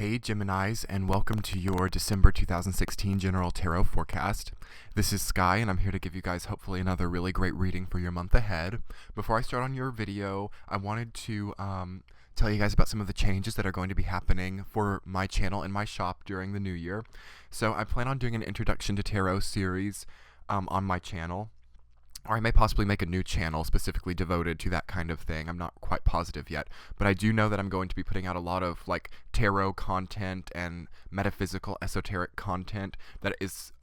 Hey Geminis, and welcome to your December 2016 General Tarot Forecast. This is Sky, and I'm here to give you guys hopefully another really great reading for your month ahead. Before I start on your video, I wanted to tell you guys about some of the changes that are going to be happening for my channel and my shop during the new year. So I plan on doing an Introduction to Tarot series on my channel. Or I may possibly make a new channel specifically devoted to that kind of thing. I'm not quite positive yet, but I do know that I'm going to be putting out a lot of like tarot content and metaphysical esoteric content that is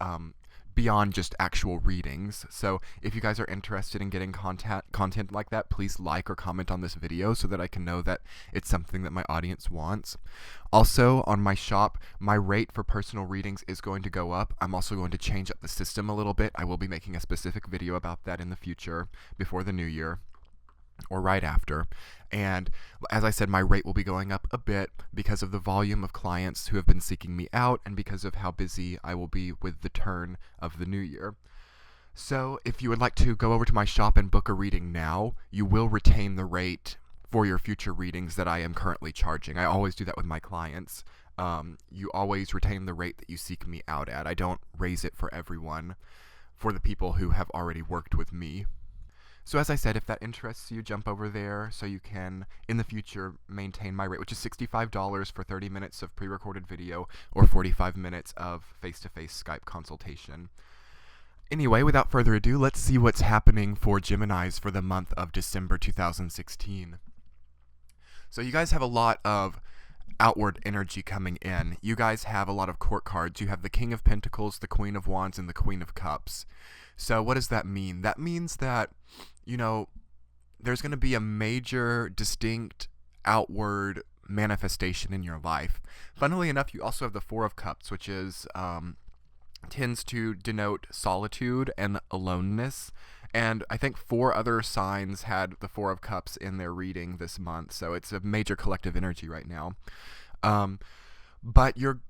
beyond just actual readings. So if you guys are interested in getting content like that, please like or comment on this video so that I can know that it's something that my audience wants. Also, on my shop, my rate for personal readings is going to go up. I'm also going to change up the system a little bit. I will be making a specific video about that in the future before the new year, or right after. And as I said, my rate will be going up a bit because of the volume of clients who have been seeking me out and because of how busy I will be with the turn of the new year. So if you would like to go over to my shop and book a reading now, you will retain the rate for your future readings that I am currently charging. I always do that with my clients. You always retain the rate that you seek me out at. I don't raise it for everyone, for the people who have already worked with me. So as I said, if that interests you, jump over there so you can, in the future, maintain my rate, which is $65 for 30 minutes of pre-recorded video or 45 minutes of face-to-face Skype consultation. Anyway, without further ado, let's see what's happening for Geminis for the month of December 2016. So you guys have a lot of outward energy coming in. You guys have a lot of court cards. You have the King of Pentacles, the Queen of Wands, and the Queen of Cups. So what does that mean? That means that, there's going to be a major, distinct, outward manifestation in your life. Funnily enough, you also have the Four of Cups, which is tends to denote solitude and aloneness. And I think 4 other signs had the Four of Cups in their reading this month, so it's a major collective energy right now. But you're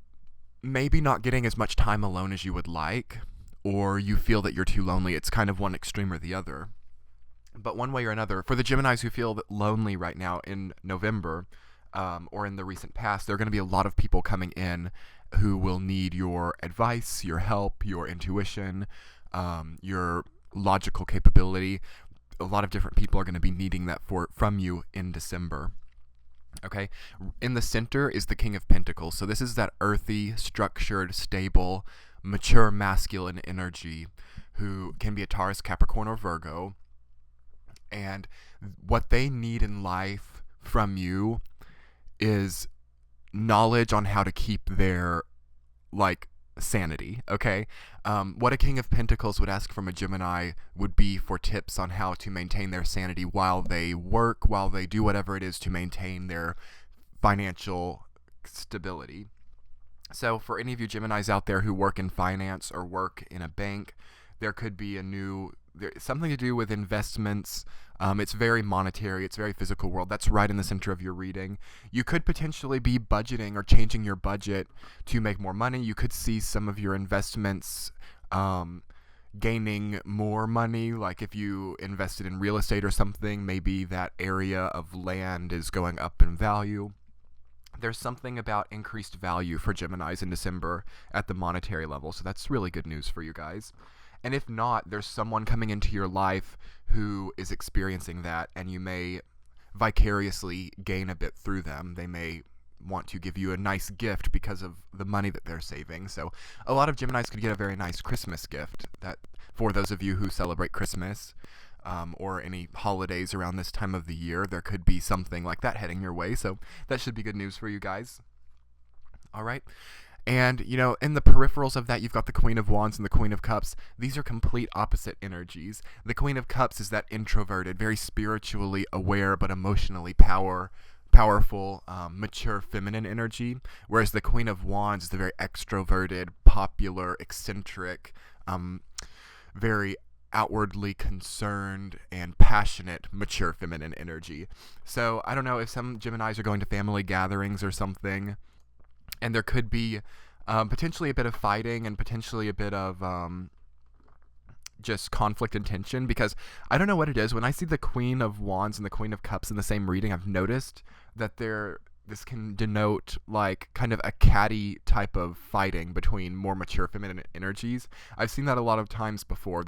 maybe not getting as much time alone as you would like, or you feel that you're too lonely. It's kind of one extreme or the other. But one way or another, for the Geminis who feel lonely right now in November, or in the recent past, there are going to be a lot of people coming in who will need your advice, your help, your intuition, your logical capability. A lot of different people are going to be needing that from you in December. Okay, in the center is the King of Pentacles. So this is that earthy, structured, stable, mature masculine energy who can be a Taurus, Capricorn, or Virgo. And what they need in life from you is knowledge on how to keep their sanity. Okay, what a King of Pentacles would ask from a Gemini would be for tips on how to maintain their sanity while they work, while they do whatever it is to maintain their financial stability. So for any of you Geminis out there who work in finance or work in a bank, there could be something to do with investments. It's very monetary, it's very physical world. That's right in the center of your reading. You could potentially be budgeting or changing your budget to make more money. You could see some of your investments gaining more money. Like if you invested in real estate or something, maybe that area of land is going up in value. There's something about increased value for Geminis in December at the monetary level, so that's really good news for you guys. And if not, there's someone coming into your life who is experiencing that, and you may vicariously gain a bit through them. They may want to give you a nice gift because of the money that they're saving. So a lot of Geminis could get a very nice Christmas gift. That for those of you who celebrate Christmas or any holidays around this time of the year, there could be something like that heading your way. So that should be good news for you guys. All right. And, in the peripherals of that, you've got the Queen of Wands and the Queen of Cups. These are complete opposite energies. The Queen of Cups is that introverted, very spiritually aware, but emotionally powerful, mature feminine energy. Whereas the Queen of Wands is the very extroverted, popular, eccentric, very outwardly concerned and passionate, mature feminine energy. So I don't know if some Geminis are going to family gatherings or something, and there could be potentially a bit of fighting and potentially a bit of just conflict and tension, because I don't know what it is. When I see the Queen of Wands and the Queen of Cups in the same reading, I've noticed that there this can denote like kind of a catty type of fighting between more mature feminine energies. I've seen that a lot of times before.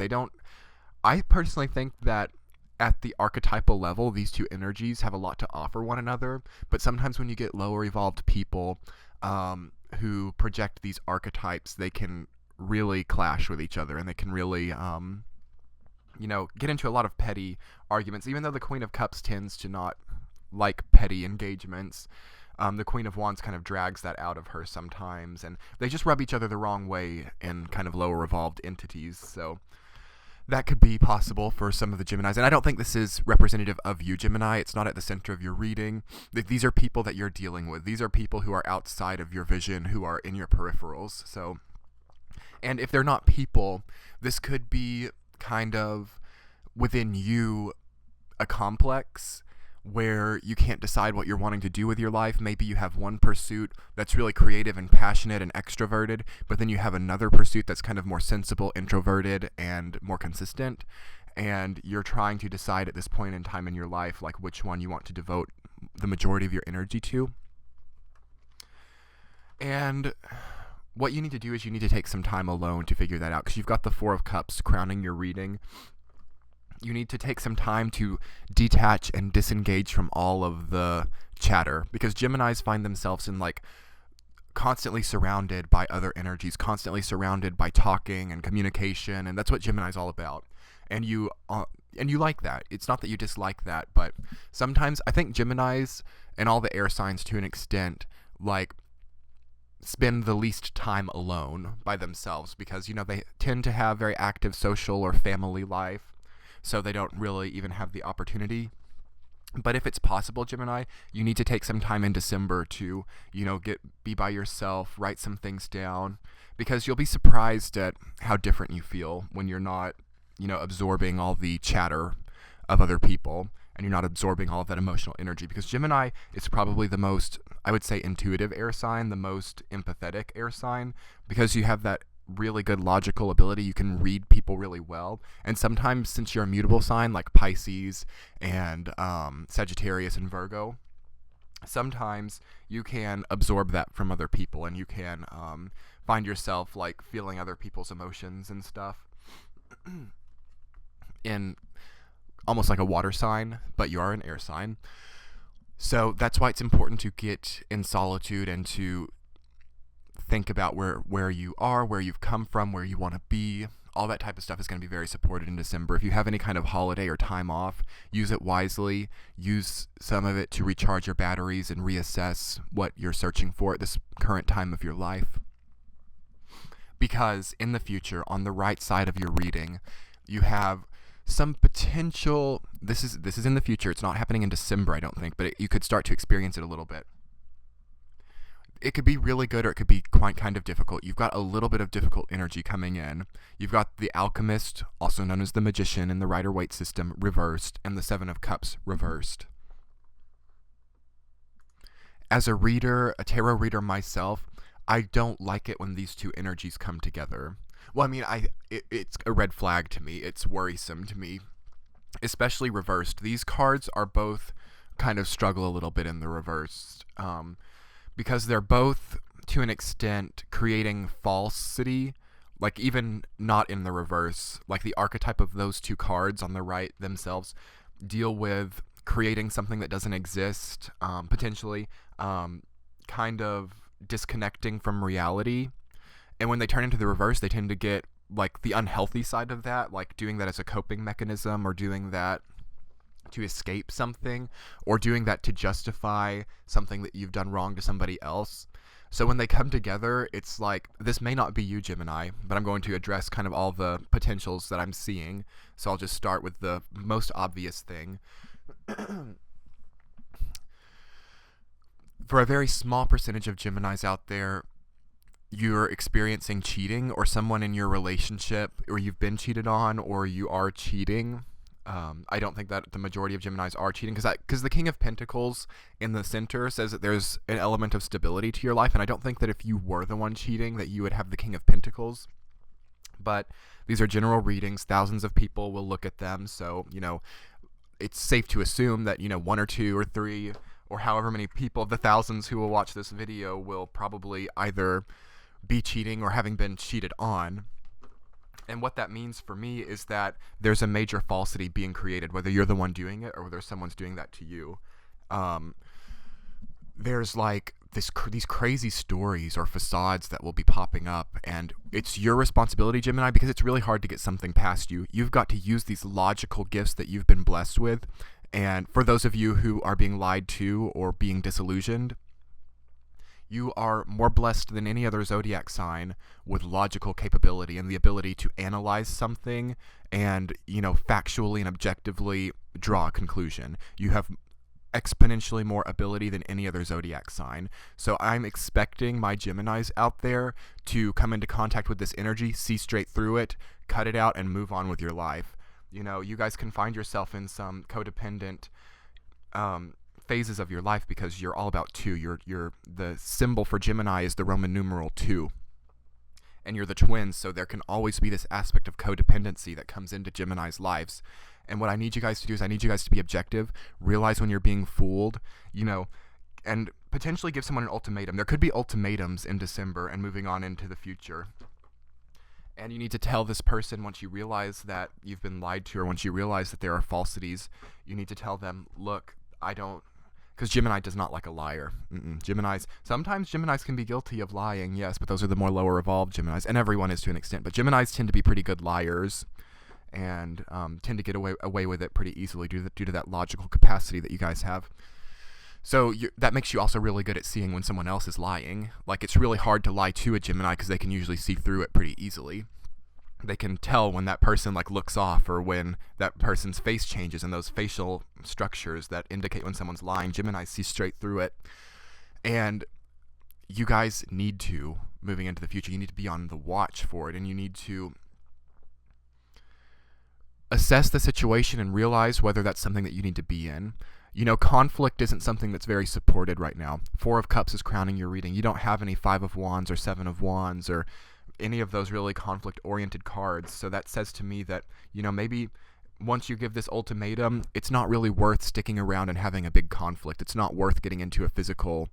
I personally think that at the archetypal level, these two energies have a lot to offer one another, but sometimes when you get lower evolved people who project these archetypes, they can really clash with each other, and they can really get into a lot of petty arguments. Even though the Queen of Cups tends to not like petty engagements, the Queen of Wands kind of drags that out of her sometimes, and they just rub each other the wrong way in kind of lower evolved entities. So that could be possible for some of the Geminis. And I don't think this is representative of you, Gemini. It's not at the center of your reading. These are people that you're dealing with. These are people who are outside of your vision, who are in your peripherals. So, and if they're not people, this could be kind of within you a complex where you can't decide what you're wanting to do with your life. Maybe you have one pursuit that's really creative and passionate and extroverted, but then you have another pursuit that's kind of more sensible, introverted, and more consistent, and you're trying to decide at this point in time in your life like which one you want to devote the majority of your energy to. And what you need to do is you need to take some time alone to figure that out, because you've got the Four of Cups crowning your reading. You need to take some time to detach and disengage from all of the chatter, because Geminis find themselves in like constantly surrounded by other energies, constantly surrounded by talking and communication, and that's what Gemini's all about. And you like that. It's not that you dislike that, but sometimes I think Geminis and all the air signs to an extent like spend the least time alone by themselves, because they tend to have very active social or family life. So they don't really even have the opportunity. But if it's possible, Gemini, you need to take some time in December to, be by yourself, write some things down, because you'll be surprised at how different you feel when you're not, absorbing all the chatter of other people, and you're not absorbing all of that emotional energy. Because Gemini is probably the most, I would say, intuitive air sign, the most empathetic air sign, because you have that really good logical ability. You can read people really well, and sometimes, since you're a mutable sign like Pisces and Sagittarius and Virgo, sometimes you can absorb that from other people, and you can find yourself like feeling other people's emotions and stuff in almost like a water sign, but you are an air sign. So that's why it's important to get in solitude and to think about where you are, where you've come from, where you want to be. All that type of stuff is going to be very supported in December. If you have any kind of holiday or time off, use it wisely. Use some of it to recharge your batteries and reassess what you're searching for at this current time of your life. Because in the future, on the right side of your reading, you have some potential. This is in the future. It's not happening in December, I don't think, but you could start to experience it a little bit. It could be really good, or it could be quite kind of difficult. You've got a little bit of difficult energy coming in. You've got the Alchemist, also known as the Magician, in the Rider-Waite system, reversed, and the Seven of Cups reversed. As a reader, a tarot reader myself, I don't like it when these two energies come together. Well, I mean, it's a red flag to me. It's worrisome to me, especially reversed. These cards are both kind of struggle a little bit in the reverse. Because they're both, to an extent, creating falsity, like even not in the reverse. Like the archetype of those two cards on the right themselves deal with creating something that doesn't exist, potentially, kind of disconnecting from reality. And when they turn into the reverse, they tend to get like the unhealthy side of that, like doing that as a coping mechanism, or doing that to escape something, or doing that to justify something that you've done wrong to somebody else. So when they come together, it's like, this may not be you, Gemini, but I'm going to address kind of all the potentials that I'm seeing. So I'll just start with the most obvious thing. For a very small percentage of Geminis out there, you're experiencing cheating, or someone in your relationship, or you've been cheated on, or you are cheating. I don't think that the majority of Geminis are cheating, because the King of Pentacles in the center says that there's an element of stability to your life, and I don't think that if you were the one cheating that you would have the King of Pentacles. But these are general readings. Thousands of people will look at them, so, it's safe to assume that, 1 or 2 or 3 or however many people, the thousands who will watch this video, will probably either be cheating or having been cheated on. And what that means for me is that there's a major falsity being created, whether you're the one doing it or whether someone's doing that to you. There's like these crazy stories or facades that will be popping up, and it's your responsibility, Gemini, because it's really hard to get something past you. You've got to use these logical gifts that you've been blessed with. And for those of you who are being lied to or being disillusioned, you are more blessed than any other zodiac sign with logical capability and the ability to analyze something and, factually and objectively draw a conclusion. You have exponentially more ability than any other zodiac sign. So I'm expecting my Geminis out there to come into contact with this energy, see straight through it, cut it out, and move on with your life. You guys can find yourself in some codependent phases of your life because you're all about two. You're the symbol for Gemini is the Roman numeral 2. And you're the twins, so there can always be this aspect of codependency that comes into Gemini's lives. And what I need you guys to do is I need you guys to be objective, realize when you're being fooled, and potentially give someone an ultimatum. There could be ultimatums in December and moving on into the future. And you need to tell this person, once you realize that you've been lied to or once you realize that there are falsities, you need to tell them, look, because Gemini does not like a liar. Sometimes Geminis can be guilty of lying, yes, but those are the more lower evolved Geminis, and everyone is to an extent. But Geminis tend to be pretty good liars and tend to get away with it pretty easily due to that logical capacity that you guys have. So that makes you also really good at seeing when someone else is lying. Like, it's really hard to lie to a Gemini because they can usually see through it pretty easily. They can tell when that person looks off or when that person's face changes, and those facial structures that indicate when someone's lying. Gemini see straight through it. And you guys need to, moving into the future, you need to be on the watch for it, and you need to assess the situation and realize whether that's something that you need to be in. Conflict isn't something that's very supported right now. 4 of Cups is crowning your reading. You don't have any 5 of Wands or 7 of Wands or any of those really conflict-oriented cards. So that says to me that, maybe once you give this ultimatum, it's not really worth sticking around and having a big conflict. It's not worth getting into a physical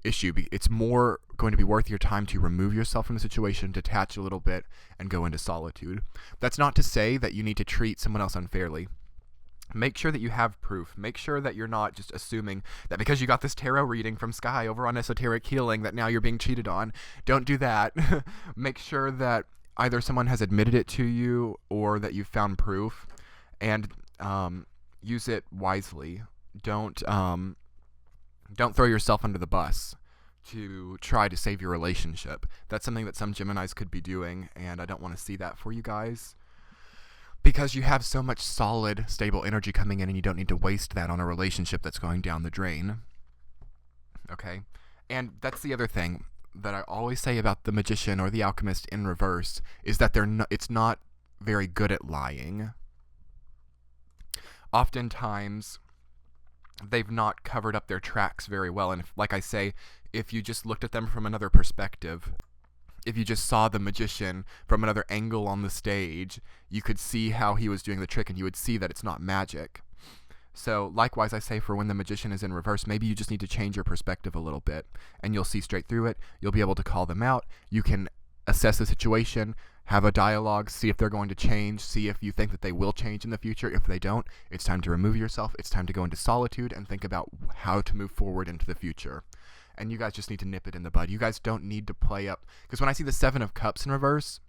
issue. It's more going to be worth your time to remove yourself from the situation, detach a little bit, and go into solitude. That's not to say that you need to treat someone else unfairly. Make sure that you have proof. Make sure that you're not just assuming that because you got this tarot reading from Sky over on Esoteric Healing that now you're being cheated on. Don't do that. Make sure that either someone has admitted it to you or that you've found proof, and use it wisely. Don't throw yourself under the bus to try to save your relationship. That's something that some Geminis could be doing, and I don't want to see that for you guys. Because you have so much solid, stable energy coming in, and you don't need to waste that on a relationship that's going down the drain. Okay? And that's the other thing that I always say about the Magician or the Alchemist in reverse, is that it's not very good at lying. Oftentimes, they've not covered up their tracks very well. And like I say, if you just looked at them from another perspective, if you just saw the Magician from another angle on the stage, you could see how he was doing the trick, and you would see that it's not magic. So likewise, I say for when the Magician is in reverse, maybe you just need to change your perspective a little bit, and you'll see straight through it. You'll be able to call them out. You can assess the situation, have a dialogue, see if they're going to change, see if you think that they will change in the future. If they don't, it's time to remove yourself. It's time to go into solitude and think about how to move forward into the future. And you guys just need to nip it in the bud. You guys don't need to play up. Because when I see the 7 of Cups in reverse,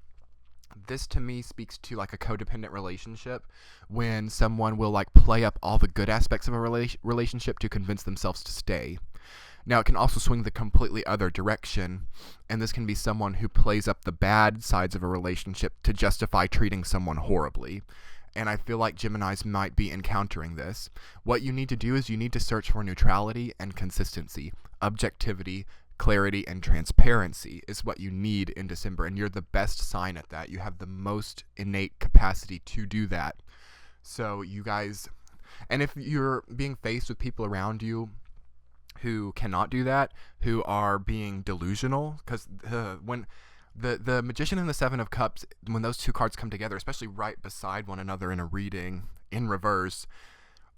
this to me speaks to a codependent relationship, when someone will play up all the good aspects of a relationship to convince themselves to stay. Now, it can also swing the completely other direction, and this can be someone who plays up the bad sides of a relationship to justify treating someone horribly. And I feel like Geminis might be encountering this. What you need to do is you need to search for neutrality and consistency. Objectivity, clarity, and transparency is what you need in December, and you're the best sign at that. You have the most innate capacity to do that. So you guys, and if you're being faced with people around you who cannot do that, who are being delusional, because when the Magician and the 7 of Cups, when those two cards come together, especially right beside one another in a reading in reverse,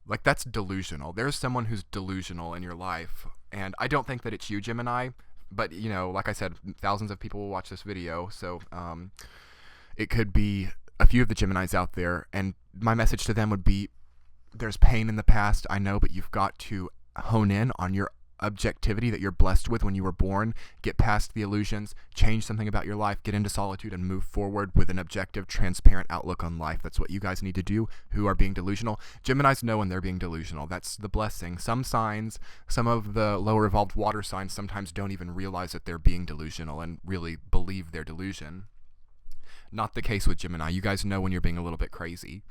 Like, that's delusional. There's someone who's delusional in your life, and I don't think that it's you, Gemini, but, you know, like I said, thousands of people will watch this video, so it could be a few of the Geminis out there, and my message to them would be, there's pain in the past, I know, but you've got to hone in on your objectivity that you're blessed with when you were born, get past the illusions, change something about your life, get into solitude, and move forward with an objective, transparent outlook on life. That's what you guys need to do who are being delusional. Geminis know when they're being delusional. That's the blessing. Some signs, some of the lower evolved water signs sometimes don't even realize that they're being delusional and really believe their delusion. Not the case with Gemini. You guys know when you're being a little bit crazy.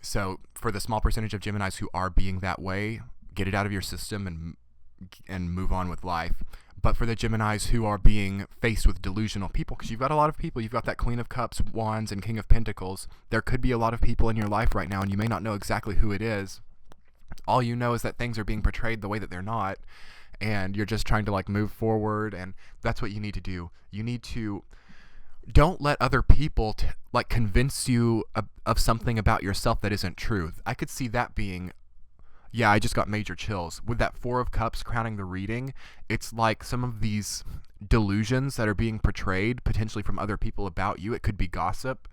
So for the small percentage of Geminis who are being that way, get it out of your system and move on with life. But for the Geminis who are being faced with delusional people, because you've got a lot of people, you've got that Queen of Cups, Wands, and King of Pentacles. There could be a lot of people in your life right now, and you may not know exactly who it is. All you know is that things are being portrayed the way that they're not, and you're just trying to like move forward, and that's what you need to do. You need to don't let other people like convince you of something about yourself that isn't true. I could see that being, yeah, I just got major chills. With that Four of Cups crowning the reading, it's like some of these delusions that are being portrayed potentially from other people about you, it could be gossip,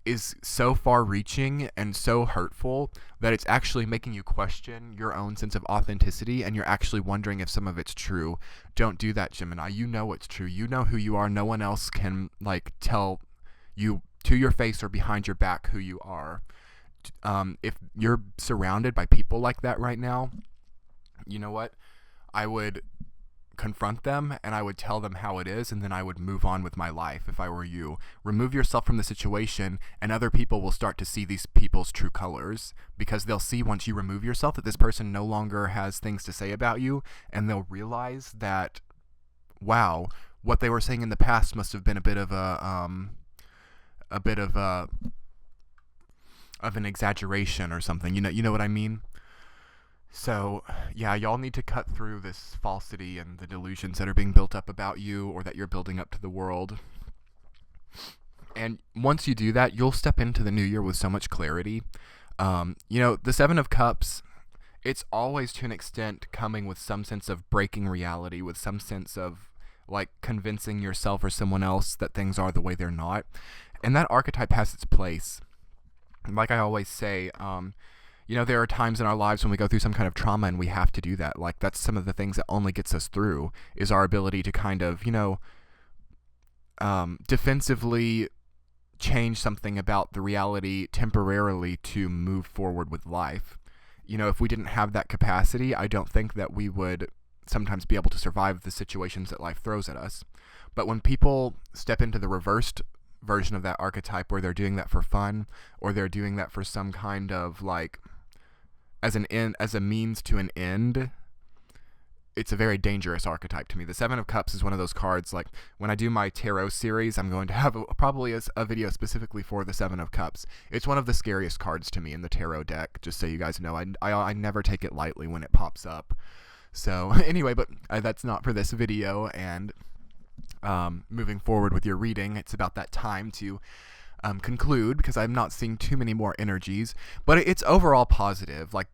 is so far-reaching and so hurtful that it's actually making you question your own sense of authenticity, and you're actually wondering if some of it's true. Don't do that, Gemini. You know what's true. You know who you are. No one else can like tell you to your face or behind your back who you are. If you're surrounded by people like that right now, you know what? I would confront them and I would tell them how it is, and then I would move on with my life if I were you. Remove yourself from the situation, and other people will start to see these people's true colors, because they'll see once you remove yourself that this person no longer has things to say about you, and they'll realize that, wow, what they were saying in the past must have been a bit of an exaggeration or something. You know what I mean? So, yeah, y'all need to cut through this falsity and the delusions that are being built up about you or that you're building up to the world. And once you do that, you'll step into the new year with so much clarity. The Seven of Cups, it's always to an extent coming with some sense of breaking reality, with some sense of like convincing yourself or someone else that things are the way they're not. And that archetype has its place. Like I always say, there are times in our lives when we go through some kind of trauma and we have to do that. Like, that's some of the things that only gets us through, is our ability to kind of, defensively change something about the reality temporarily to move forward with life. If we didn't have that capacity, I don't think that we would sometimes be able to survive the situations that life throws at us. But when people step into the reversed version of that archetype, where they're doing that for fun, or they're doing that for some kind of like as a means to an end, it's a very dangerous archetype to me. The Seven of Cups is one of those cards, like when I do my tarot series, I'm going to have probably a video specifically for the Seven of Cups. It's one of the scariest cards to me in the tarot deck, just so you guys know. I never take it lightly when it pops up. So anyway, but that's not for this video, and moving forward with your reading, it's about that time to conclude, because I'm not seeing too many more energies, but it's overall positive. Like,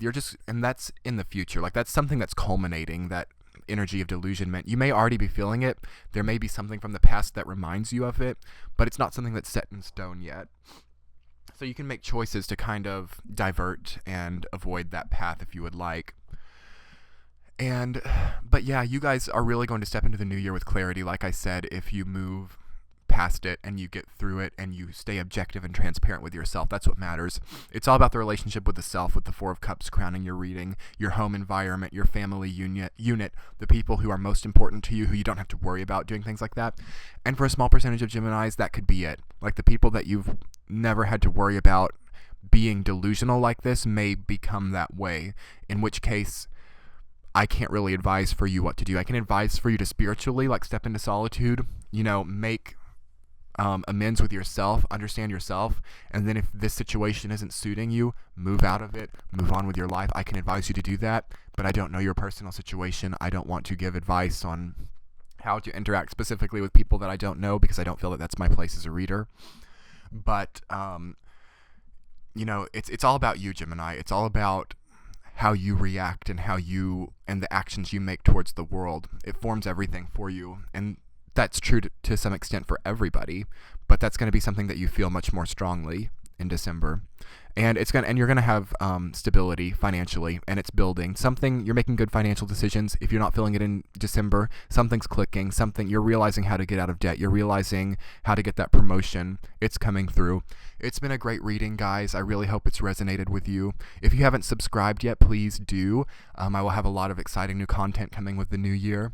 and that's in the future. Like, that's something that's culminating, that energy of delusionment. You may already be feeling it. There may be something from the past that reminds you of it, but it's not something that's set in stone yet. So you can make choices to kind of divert and avoid that path if you would like. But yeah, you guys are really going to step into the new year with clarity, like I said, if you move past it and you get through it and you stay objective and transparent with yourself. That's what matters. It's all about the relationship with the self, with the Four of Cups crowning your reading, your home environment, your family unit, the people who are most important to you, who you don't have to worry about doing things like that. And for a small percentage of Geminis, that could be it. Like, the people that you've never had to worry about being delusional like this may become that way, in which case I can't really advise for you what to do. I can advise for you to spiritually, like, step into solitude, make amends with yourself, understand yourself, and then if this situation isn't suiting you, move out of it, move on with your life. I can advise you to do that, but I don't know your personal situation. I don't want to give advice on how to interact specifically with people that I don't know, because I don't feel that that's my place as a reader. But it's all about you, Gemini. It's all about how you react and and the actions you make towards the world. It forms everything for you. And that's true to some extent for everybody, but that's going to be something that you feel much more strongly in December. And you're going to have stability financially, and it's building. You're making good financial decisions. If you're not feeling it in December, something's clicking, you're realizing how to get out of debt. You're realizing how to get that promotion. It's coming through. It's been a great reading, guys. I really hope it's resonated with you. If you haven't subscribed yet, please do. I will have a lot of exciting new content coming with the new year.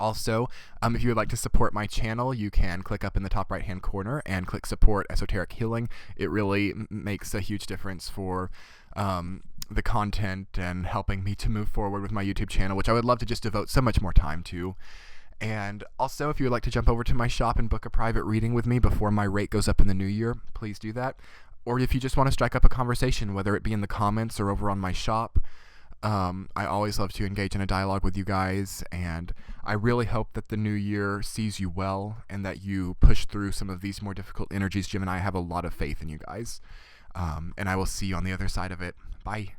Also, if you would like to support my channel, you can click up in the top right hand corner and click support esoteric healing. It really makes a huge difference for the content and helping me to move forward with my YouTube channel, which I would love to just devote so much more time to. And also, if you would like to jump over to my shop and book a private reading with me before my rate goes up in the new year, please do that. Or if you just want to strike up a conversation, whether it be in the comments or over on my shop, I always love to engage in a dialogue with you guys, and I really hope that the new year sees you well and that you push through some of these more difficult energies. Gemini, I have a lot of faith in you guys, and I will see you on the other side of it. Bye.